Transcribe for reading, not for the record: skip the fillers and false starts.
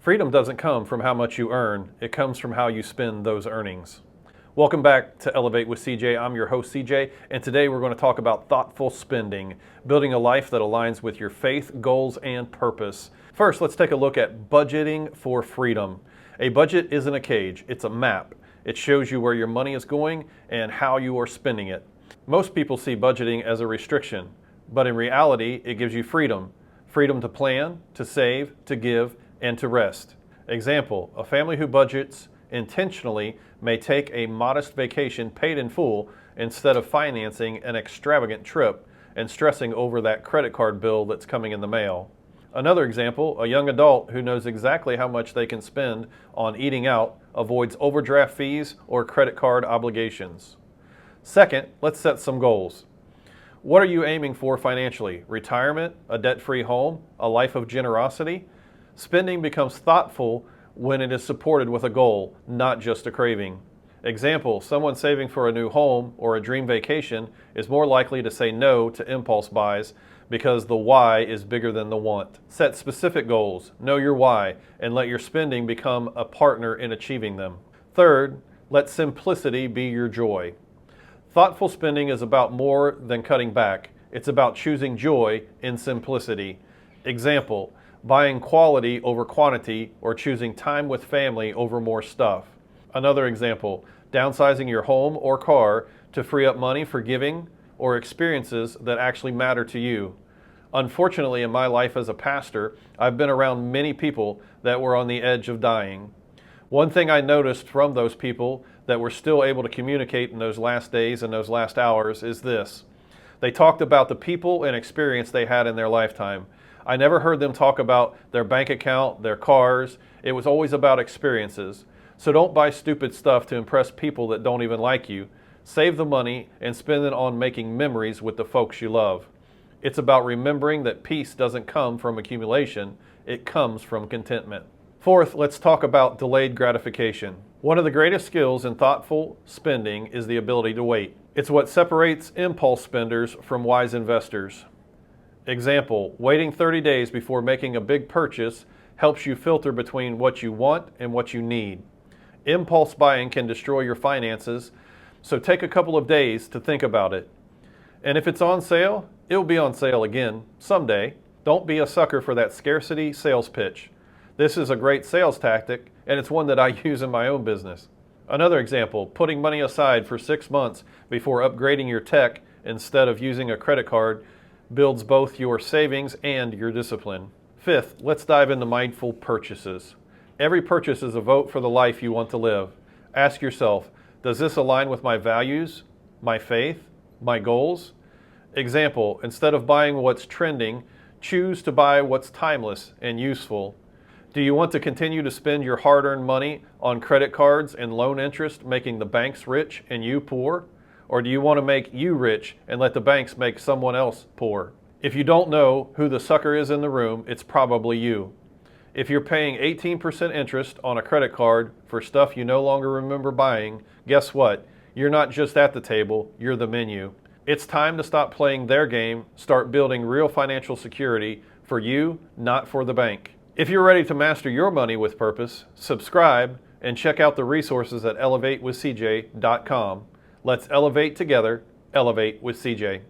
Freedom doesn't come from how much you earn, it comes from how you spend those earnings. Welcome back to Elevate with CJ. I'm your host CJ, and today we're going to talk about thoughtful spending, building a life that aligns with your faith, goals, and purpose. First, let's take a look at budgeting for freedom. A budget isn't a cage, it's a map. It shows you where your money is going and how you are spending it. Most people see budgeting as a restriction, but in reality, it gives you freedom. Freedom to plan, to save, to give, and to rest. Example, a family who budgets intentionally may take a modest vacation paid in full instead of financing an extravagant trip and stressing over that credit card bill that's coming in the mail. Another example, a young adult who knows exactly how much they can spend on eating out avoids overdraft fees or credit card obligations. Second, let's set some goals. What are you aiming for financially? Retirement, a debt-free home, a life of generosity? Spending becomes thoughtful when it is supported with a goal, not just a craving. Example, someone saving for a new home or a dream vacation is more likely to say no to impulse buys because the why is bigger than the want. Set specific goals, know your why, and let your spending become a partner in achieving them. Third, let simplicity be your joy. Thoughtful spending is about more than cutting back. It's about choosing joy in simplicity. Example, buying quality over quantity or choosing time with family over more stuff. Another example, downsizing your home or car to free up money for giving or experiences that actually matter to you. Unfortunately, in my life as a pastor, I've been around many people that were on the edge of dying. One thing I noticed from those people that were still able to communicate in those last days and those last hours is this. They talked about the people and experience they had in their lifetime. I never heard them talk about their bank account, their cars. It was always about experiences. So don't buy stupid stuff to impress people that don't even like you. Save the money and spend it on making memories with the folks you love. It's about remembering that peace doesn't come from accumulation, it comes from contentment. Fourth, let's talk about delayed gratification. One of the greatest skills in thoughtful spending is the ability to wait. It's what separates impulse spenders from wise investors. Example, waiting 30 days before making a big purchase helps you filter between what you want and what you need. Impulse buying can destroy your finances, so take a couple of days to think about it. And if it's on sale, it'll be on sale again someday. Don't be a sucker for that scarcity sales pitch. This is a great sales tactic, and it's one that I use in my own business. Another example, putting money aside for 6 months before upgrading your tech instead of using a credit card builds both your savings and your discipline. Fifth, let's dive into mindful purchases. Every purchase is a vote for the life you want to live. Ask yourself, does this align with my values, my faith, my goals? Example, instead of buying what's trending, choose to buy what's timeless and useful. Do you want to continue to spend your hard-earned money on credit cards and loan interest, making the banks rich and you poor? Or do you want to make you rich and let the banks make someone else poor? If you don't know who the sucker is in the room, it's probably you. If you're paying 18% interest on a credit card for stuff you no longer remember buying, guess what? You're not just at the table, you're the menu. It's time to stop playing their game, start building real financial security for you, not for the bank. If you're ready to master your money with purpose, subscribe and check out the resources at elevatewithcj.com. Let's elevate together. Elevate with CJ.